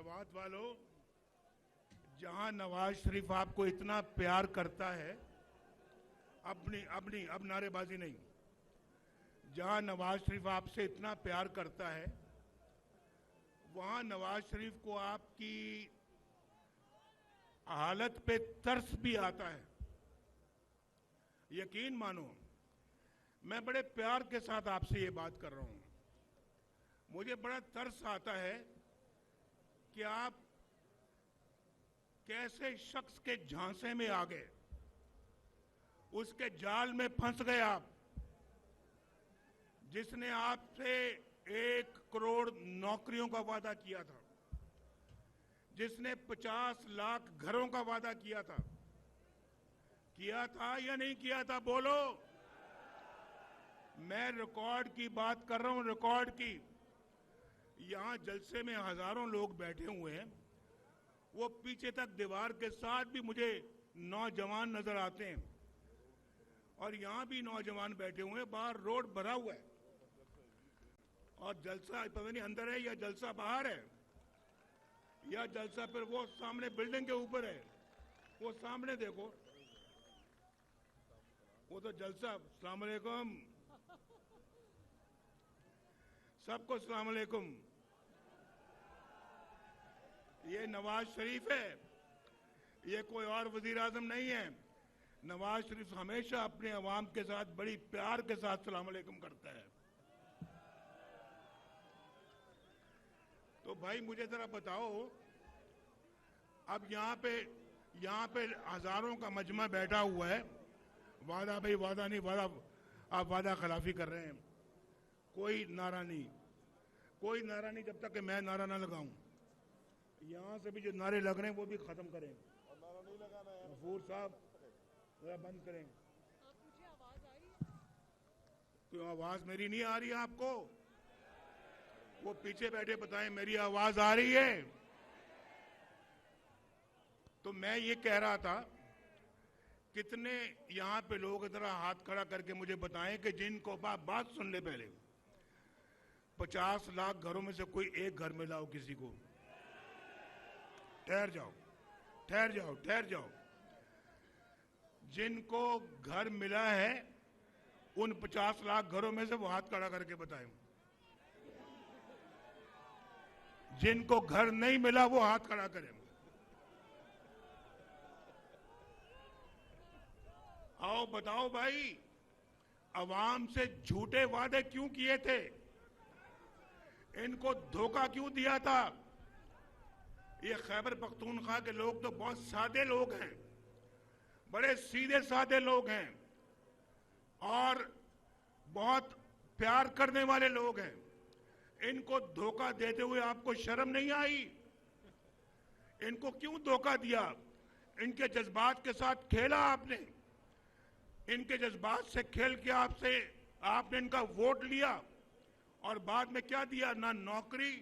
सवात वालों, जहां नवाज शरीफ आपको इतना प्यार करता है, अब नारेबाजी नहीं, जहां नवाज शरीफ आपसे इतना प्यार करता है, वहां नवाज शरीफ को आपकी हालत पे तरस भी आता है। यकीन मानो, मैं बड़े प्यार के साथ आपसे ये बात कर रहा हूं। मुझे बड़ा तरस आता है कि आप कैसे शख्स के झांसे में आ गए, उसके जाल में फंस गए आप, जिसने आपसे 1 करोड़ नौकरियों का वादा किया था, जिसने 50 लाख घरों का वादा किया था या नहीं किया था? बोलो। मैं रिकॉर्ड की बात कर रहा हूं, रिकॉर्ड की। यहां जलसे में हजारों लोग बैठे हुए हैं, वो पीछे तक दीवार के साथ भी मुझे नौजवान नजर आते हैं, और यहां भी नौजवान बैठे हुए हैं, बाहर रोड भरा हुआ है, और जलसा पता नहीं अंदर है या जलसा बाहर है, या जलसा फिर वो सामने बिल्डिंग के ऊपर है। वो सामने देखो, वो तो जलसा। अस्सलाम वालेकुम सबको, अस्सलाम वालेकुम। ये नवाज शरीफ है, ये कोई और वजीर आजम नहीं है। नवाज शरीफ हमेशा अपने अवाम के साथ बड़ी प्यार के साथ सलाम अलैकुम करता है। तो भाई मुझे जरा बताओ, अब यहाँ पे हजारों का मजमा बैठा हुआ है, वादा भाई वादा नहीं, वादा आप वादा खिलाफी कर रहे हैं। कोई नारा नहीं जब तक कि मैं नारा ना लगाऊं। यहाँ से भी जो नारे लग रहे हैं वो भी खत्म करें। नारा नहीं लगाना है गफूर साहब, जरा बंद करें। मुझे आवाज आ रही है? क्यों आवाज मेरी नहीं आ रही है आपको? वो पीछे बैठे बताएं मेरी आवाज आ रही है। तो मैं ये कह रहा था, कितने यहां पे लोग जरा हाथ खड़ा करके मुझे बताएं कि जिनको बात सुन ले पहले, 50 लाख घरों में से कोई एक घर में लाओ किसी को। ठहर जाओ। जिनको घर मिला है उन 50 लाख घरों में से वो हाथ खड़ा करके बताएं। जिनको घर नहीं मिला वो हाथ खड़ा करें। आओ बताओ भाई, अवाम से झूठे वादे क्यों किए थे? इनको धोखा क्यों दिया था? ये खैबर पख्तूनख्वा के लोग तो बहुत सादे लोग हैं, बड़े सीधे सादे लोग हैं, और बहुत प्यार करने वाले लोग हैं। इनको धोखा देते हुए आपको शर्म नहीं आई? इनको क्यों धोखा दिया? इनके जज्बात के साथ खेला आपने। इनके जज्बात से खेल के आपने इनका वोट लिया, और बाद में क्या दिया? ना नौकरी,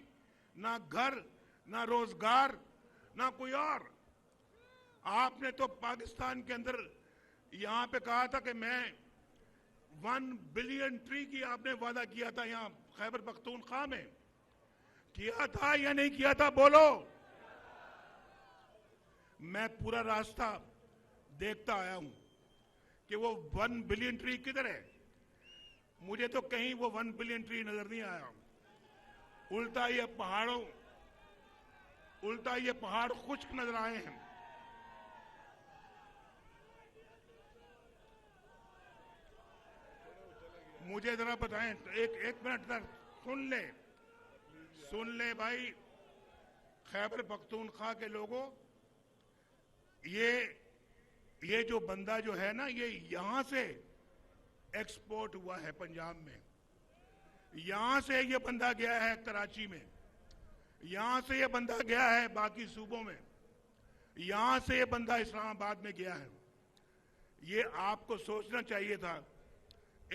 ना घर, ना रोजगार, ना कोई और। आपने तो पाकिस्तान के अंदर यहां पे कहा था कि मैं 1 बिलियन ट्री की आपने वादा किया था, यहां खैबर पख्तूनख्वा में किया था या नहीं किया था? बोलो। मैं पूरा रास्ता देखता आया हूं कि वो 1 बिलियन ट्री किधर है। मुझे तो कहीं वो 1 बिलियन ट्री नजर नहीं आया। उल्टा ये पहाड़ खुश्क नजर आए हैं। मुझे जरा बताएं, एक मिनट तक सुन ले भाई। खैबर पख्तूनख्वा के लोगों, ये जो बंदा जो है ना, ये यहां से एक्सपोर्ट हुआ है पंजाब में, यहां से ये बंदा गया है कराची में, यहां से ये बंदा गया है बाकी सूबों में, यहां से ये बंदा इस्लामाबाद में गया है। ये आपको सोचना चाहिए था।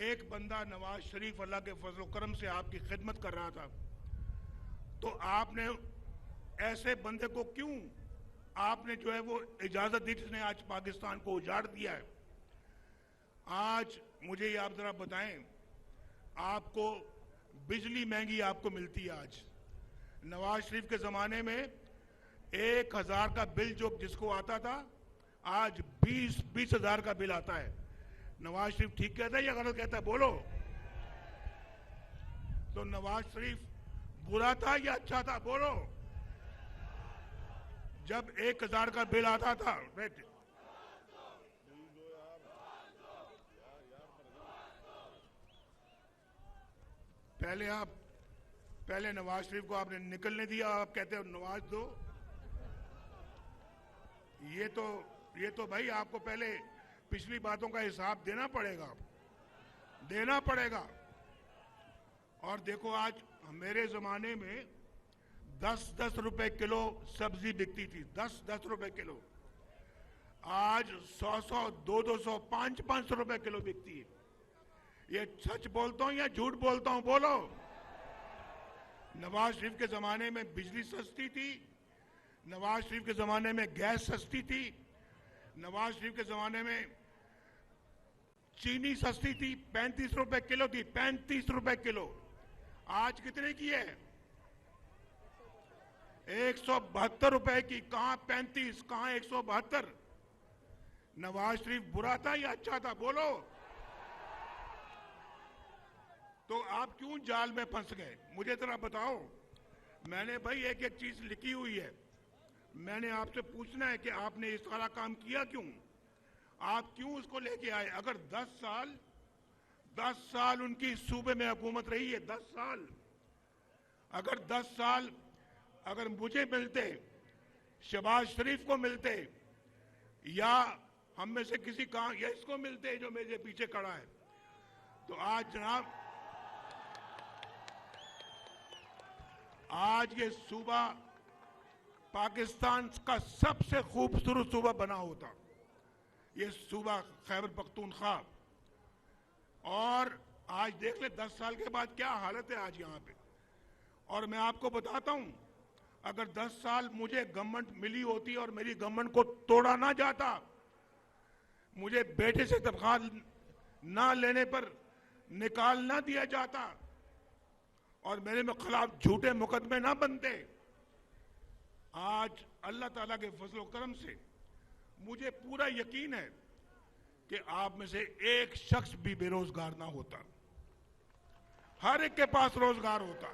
एक बंदा नवाज शरीफ अल्लाह के फजल करम से आपकी खिदमत कर रहा था, तो आपने ऐसे बंदे को क्यों आपने जो है वो इजाजत दी, जिसने आज पाकिस्तान को उजाड़ दिया है। आज मुझे ये आप जरा बताएं, आपको बिजली महंगी आपको मिलती है। आज नवाज शरीफ के जमाने में 1,000 का बिल जो जिसको आता था, आज 20 हजार का बिल आता है। नवाज शरीफ ठीक कहता है या गलत कहता है? बोलो। तो नवाज शरीफ बुरा था या अच्छा था? बोलो। जब 1,000 का बिल आता था, पहले नवाज शरीफ को आपने निकलने दिया, आप कहते हो नवाज दो। ये तो भाई आपको पहले पिछली बातों का हिसाब देना पड़ेगा। और देखो, आज मेरे जमाने में 10-10 रुपए किलो सब्जी बिकती थी, 10-10 रुपए किलो। आज 100-100, 200-200, 500 रुपए किलो बिकती है। ये सच बोलता हूं या झूठ बोलता हूं? बोलो। नवाज शरीफ के जमाने में बिजली सस्ती थी, नवाज शरीफ के जमाने में गैस सस्ती थी, नवाज शरीफ के जमाने में चीनी सस्ती थी, 35 रुपए किलो थी, 35 रुपए किलो। आज कितने की है? 172 रुपए की। कहां 35, कहां 172? नवाज शरीफ बुरा था या अच्छा था? बोलो। तो आप क्यों जाल में फंस गए? मुझे जरा बताओ। मैंने भाई एक एक चीज लिखी हुई है। मैंने आपसे पूछना है कि आपने इस सारा काम किया क्यों? आप क्यों उसको लेके आए? अगर 10 साल उनकी सूबे में हुकूमत रही है, 10 साल। अगर 10 साल अगर मुझे मिलते, शहबाज शरीफ को मिलते, या हम में से किसी का या इसको मिलते जो मेरे पीछे खड़ा है, तो आज जनाब, आज ये सूबा पाकिस्तान का सबसे खूबसूरत सूबा बना होता, ये सूबा खैबर पख्तूनख्वा। और आज देख ले 10 साल के बाद क्या हालत है आज यहाँ पे। और मैं आपको बताता हूं, अगर 10 साल मुझे गवर्नमेंट मिली होती और मेरी गवर्नमेंट को तोड़ा ना जाता, मुझे बेटे से तनख्वाह ना लेने पर निकाल ना दिया जाता, और मेरे खिलाफ झूठे मुकदमे ना बनते, आज अल्लाह ताला के फजल करम से मुझे पूरा यकीन है कि आप में से एक शख्स भी बेरोजगार ना होता। हर एक के पास रोजगार होता,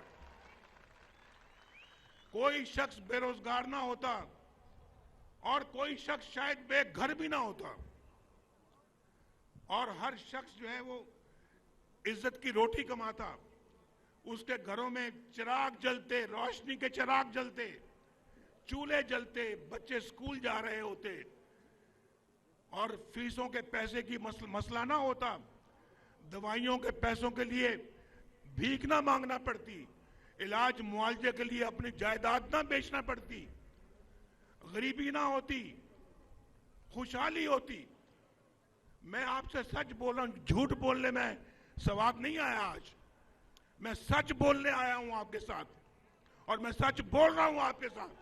कोई शख्स बेरोजगार ना होता, और कोई शख्स शायद बेघर भी ना होता, और हर शख्स जो है वो इज्जत की रोटी कमाता। उसके घरों में चिराग जलते, रोशनी के चिराग जलते, चूल्हे जलते, बच्चे स्कूल जा रहे होते, और फीसों के पैसे की मसला ना होता, दवाइयों के पैसों के लिए भीख ना मांगना पड़ती, इलाज मुआवजे के लिए अपनी जायदाद ना बेचना पड़ती, गरीबी ना होती, खुशहाली होती। मैं आपसे सच बोल रहा हूं, झूठ बोलने में सवाब नहीं आया। आज मैं सच बोलने आया हूं आपके साथ, और मैं सच बोल रहा हूं आपके साथ।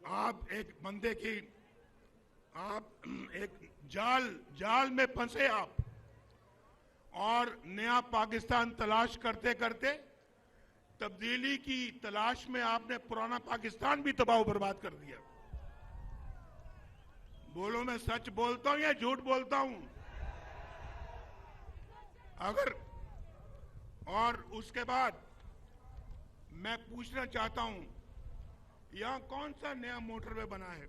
आप एक बंदे की, आप एक जाल में फंसे आप, और नया पाकिस्तान तलाश करते करते तब्दीली की तलाश में आपने पुराना पाकिस्तान भी तबाह बर्बाद कर दिया। बोलो, मैं सच बोलता हूं या झूठ बोलता हूं? अगर, और उसके बाद मैं पूछना चाहता हूं, यहां कौन सा नया मोटरवे बना है?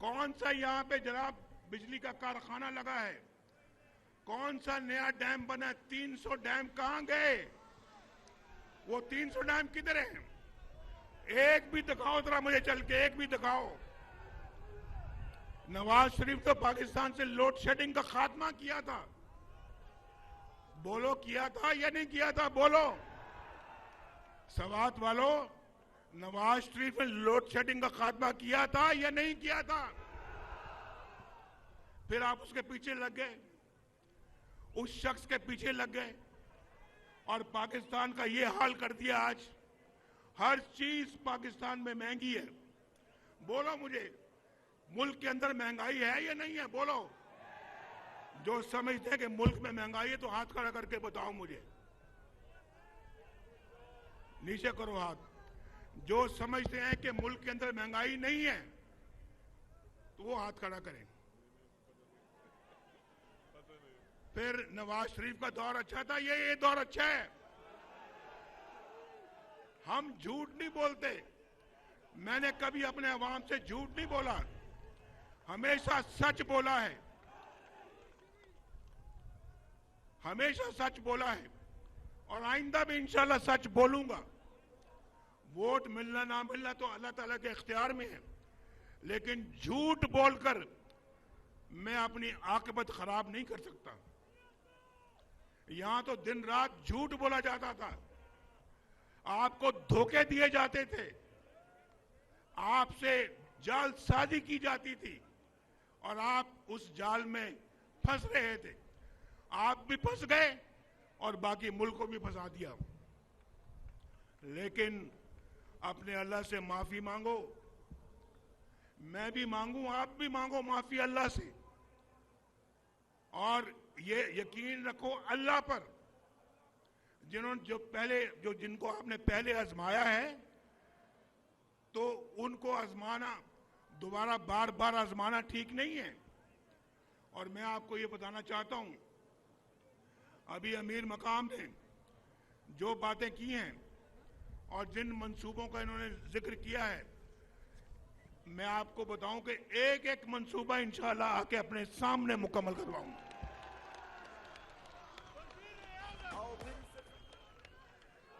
कौन सा यहां पे जनाब बिजली का कारखाना लगा है? कौन सा नया डैम बना? 300 डैम कहां गए? वो 300 डैम किधर है? एक भी दिखाओ जरा मुझे चल के, एक भी दिखाओ। नवाज शरीफ तो पाकिस्तान से लोड शेडिंग का खात्मा किया था। बोलो, किया था या नहीं किया था? बोलो। सवात वालों, नवाज शरीफ ने लोड शेडिंग का खात्मा किया था या नहीं किया था? फिर आप उसके पीछे लग गए, उस शख्स के पीछे लग गए, और पाकिस्तान का ये हाल कर दिया। आज हर चीज पाकिस्तान में महंगी है। बोलो मुझे, मुल्क के अंदर महंगाई है या नहीं है? बोलो। जो समझते हैं कि मुल्क में महंगाई है तो हाथ खड़ा करके बताओ मुझे। नीचे करो हाथ। जो समझते हैं कि मुल्क के अंदर महंगाई नहीं है तो वो हाथ खड़ा करें। फिर नवाज शरीफ का दौर अच्छा था, ये दौर अच्छा है। हम झूठ नहीं बोलते। मैंने कभी अपने अवाम से झूठ नहीं बोला, हमेशा सच बोला है, हमेशा सच बोला है और आइंदा भी इंशाल्लाह सच बोलूंगा। वोट मिलना ना मिलना तो अल्लाह ताला के इख्तियार में है, लेकिन झूठ बोलकर मैं अपनी आकबत खराब नहीं कर सकता। यहां तो दिन रात झूठ बोला जाता था, आपको धोखे दिए जाते थे, आपसे जालसाजी की जाती थी और आप उस जाल में फंस रहे थे। आप भी फंस गए और बाकी मुल्क को भी फंसा दिया। लेकिन अपने अल्लाह से माफी मांगो, मैं भी मांगू, आप भी मांगो माफी अल्लाह से। और ये यकीन रखो अल्लाह पर, जिनको आपने पहले आजमाया है तो उनको आजमाना, दोबारा बार बार आजमाना ठीक नहीं है। और मैं आपको ये बताना चाहता हूं, अभी अमीर मकाम ने जो बातें की हैं और जिन मंसूबों का इन्होंने जिक्र किया है, मैं आपको बताऊं कि एक एक मंसूबा इंशाअल्लाह आके अपने सामने मुकम्मल करवाऊंगा।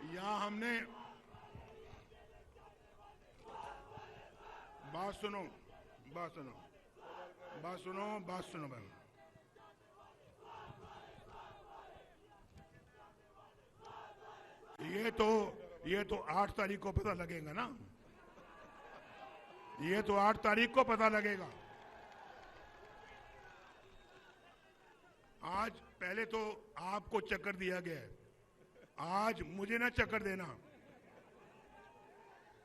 यहां हमने बात सुनो बहन। ये तो 8 तारीख को पता लगेगा ना, ये तो 8 तारीख को पता लगेगा। आज पहले तो आपको चक्कर दिया गया है, आज मुझे ना चक्कर देना।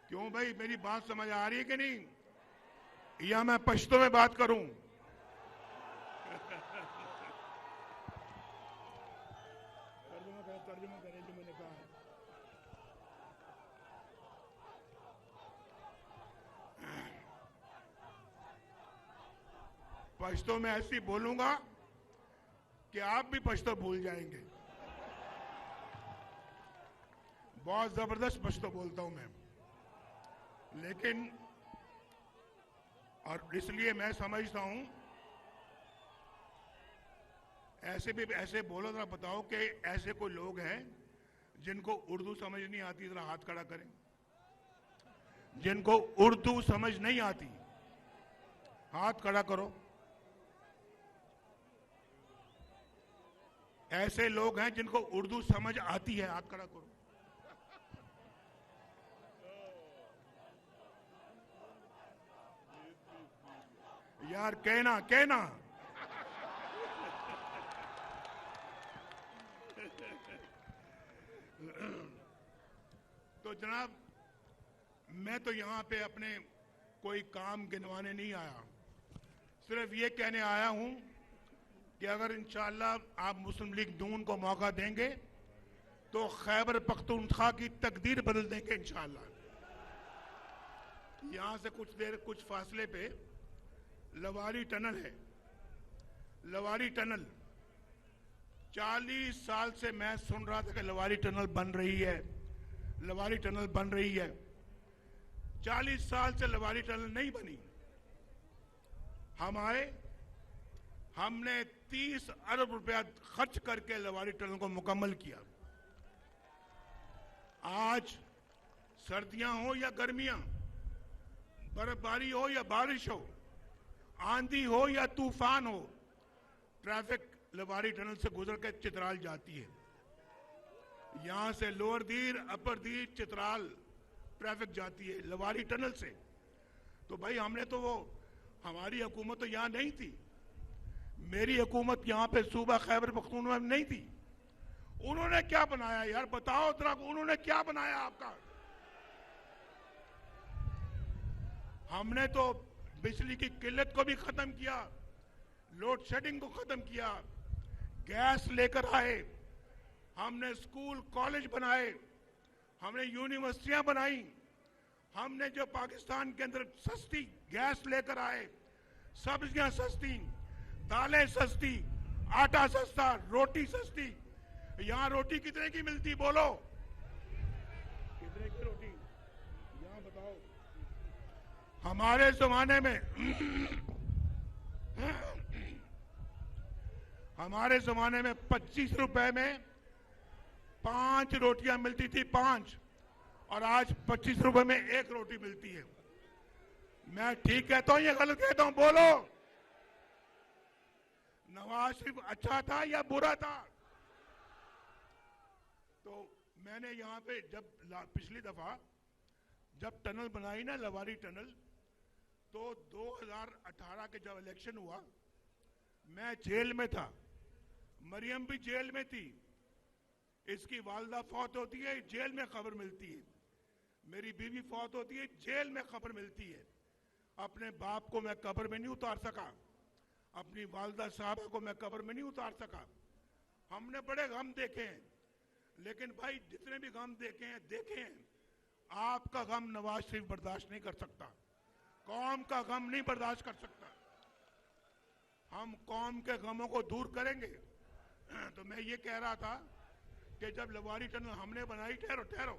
क्यों भाई, मेरी बात समझ आ रही है कि नहीं? या मैं पश्तो में बात करूं? तर्जुमा करें जो मैंने कहा। पश्तो में ऐसी बोलूंगा कि आप भी पश्तो भूल जाएंगे। बहुत जबरदस्त पश्तो बोलता हूं मैं, लेकिन और इसलिए मैं समझता हूं ऐसे बोलो, जरा बताओ कि ऐसे कोई लोग हैं जिनको उर्दू समझ नहीं आती, जरा हाथ खड़ा करें। जिनको उर्दू समझ नहीं आती हाथ खड़ा करो। ऐसे लोग हैं जिनको उर्दू समझ आती है, हाथ खड़ा करो। यार कहना तो जनाब, मैं तो यहां पे अपने कोई काम गिनवाने नहीं आया, सिर्फ ये कहने आया हूं कि अगर इंशाअल्लाह आप मुस्लिम लीग नून को मौका देंगे तो खैबर पख्तूनख्वा की तकदीर बदल देंगे इंशाअल्लाह। यहां से कुछ फासले पे लवारी टनल है। लवारी टनल 40 साल से मैं सुन रहा था कि लवारी टनल बन रही है, लवारी टनल बन रही है। 40 साल से लवारी टनल नहीं बनी। हम आए, हमने 30 अरब रुपया खर्च करके लवारी टनल को मुकम्मल किया। आज सर्दियां हो या गर्मियां, बर्फबारी हो या बारिश हो, आंधी हो या तूफान हो, ट्रैफिक लवारी टनल से गुजर के चित्राल जाती है। यहां से लोअर दीर, अपर दीर, चित्राल ट्रैफिक जाती है लवारी टनल से। तो भाई हमने तो वो, हमारी हुकूमत तो यहां नहीं थी, मेरी हुकूमत यहां पे सूबा खैबर पख्तूनख्वा में नहीं थी। उन्होंने क्या बनाया यार, बताओ जरा, उन्होंने क्या बनाया आपका? हमने तो बिजली की किल्लत को भी खत्म किया, लोड शेडिंग को खत्म किया, गैस लेकर आए, हमने स्कूल कॉलेज बनाए, हमने यूनिवर्सिटियां बनाई, हमने जो पाकिस्तान के अंदर सस्ती गैस लेकर आए, सब्जियां सस्ती, दालें सस्ती, आटा सस्ता, रोटी सस्ती। यहां रोटी कितने की मिलती बोलो? कितने की रोटी यहां बताओ? हमारे जमाने में हमारे जमाने में 25 रुपए में 5 रोटियां मिलती थी, 5, और आज 25 रुपए में 1 रोटी मिलती है। मैं ठीक कहता हूं या गलत कहता हूं बोलो? नवाज शरीफ अच्छा था या बुरा था? तो मैंने यहां पे जब पिछली दफा जब टनल बनाई ना, लवारी टनल, तो 2018 के जब इलेक्शन हुआ, मैं जेल में था, मरियम भी जेल में थी, इसकी वालदा फौत होती है, जेल में खबर मिलती है, मेरी बीवी फौत होती है, जेल में खबर मिलती है। अपने बाप को मैं कब्र में नहीं उतार सका, अपनी वालदा साहबा को मैं कब्र में नहीं उतार सका। हमने बड़े गम देखे हैं, लेकिन भाई जितने भी गम देखे हैं, आपका गम नवाज शरीफ बर्दाश्त नहीं कर सकता, कौम का गम नहीं बर्दाश्त कर सकता। हम कौम के गमों को दूर करेंगे। तो मैं ये कह रहा था कि जब लवारी टनल हमने बनाई, ठहरो,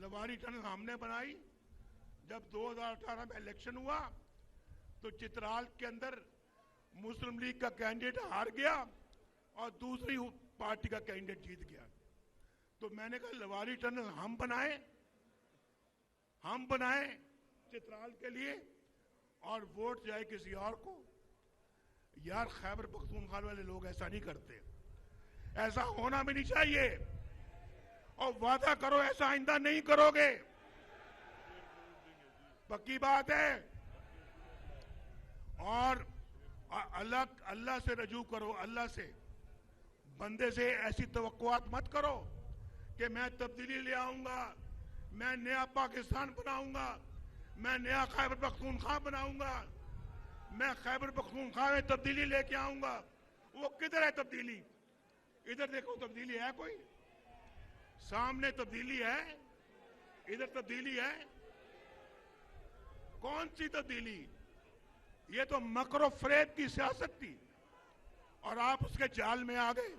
लवारी टनल हमने बनाई, जब 2018 में इलेक्शन हुआ तो चित्राल के अंदर मुस्लिम लीग का कैंडिडेट हार गया और दूसरी पार्टी का कैंडिडेट जीत गया। तो मैंने कहा लवारी टनल हम बनाए चित्राल के लिए और वोट जाए किसी और को। यार खैबर पख्तूनख्वा वाले लोग ऐसा नहीं करते, ऐसा होना भी नहीं चाहिए, और वादा करो ऐसा आइंदा नहीं करोगे, पक्की बात है। और अल्लाह से रजू करो, अल्लाह से, बंदे से ऐसी तवक्कुआत मत करो कि मैं तब्दीली ले आऊंगा, मैं नया पाकिस्तान बनाऊंगा, मैं नया खैबर पख्तूनख्वा बनाऊंगा, मैं खैबर पख्तूनख्वा में तब्दीली लेके आऊंगा। वो किधर है तब्दीली? इधर देखो, तब्दीली है कोई? सामने तब्दीली है, इधर तब्दीली है? कौन सी तब्दीली? ये तो मकर फरेब की सियासत थी और आप उसके जाल में आ गए।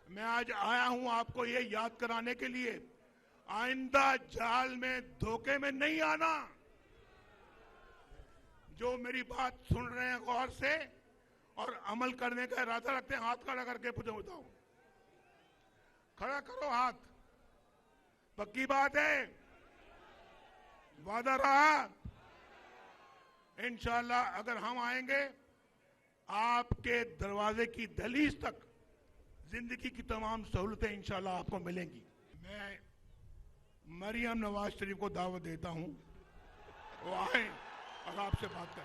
मैं आज आया हूं आपको ये याद कराने के लिए, आइंदा जाल में, धोखे में नहीं आना। जो मेरी बात सुन रहे हैं गौर से और अमल करने का इरादा रखते हैं, हाथ खड़ा करके बताओ, खड़ा करो हाथ। पक्की बात है? वादा रहा? इंशाल्लाह अगर हम आएंगे, आपके दरवाजे की दहलीज तक जिंदगी की तमाम सहूलतें इंशाल्लाह आपको मिलेंगी। मैं मरियम नवाज शरीफ को दावत देता हूं, वो आए और आपसे बात करें।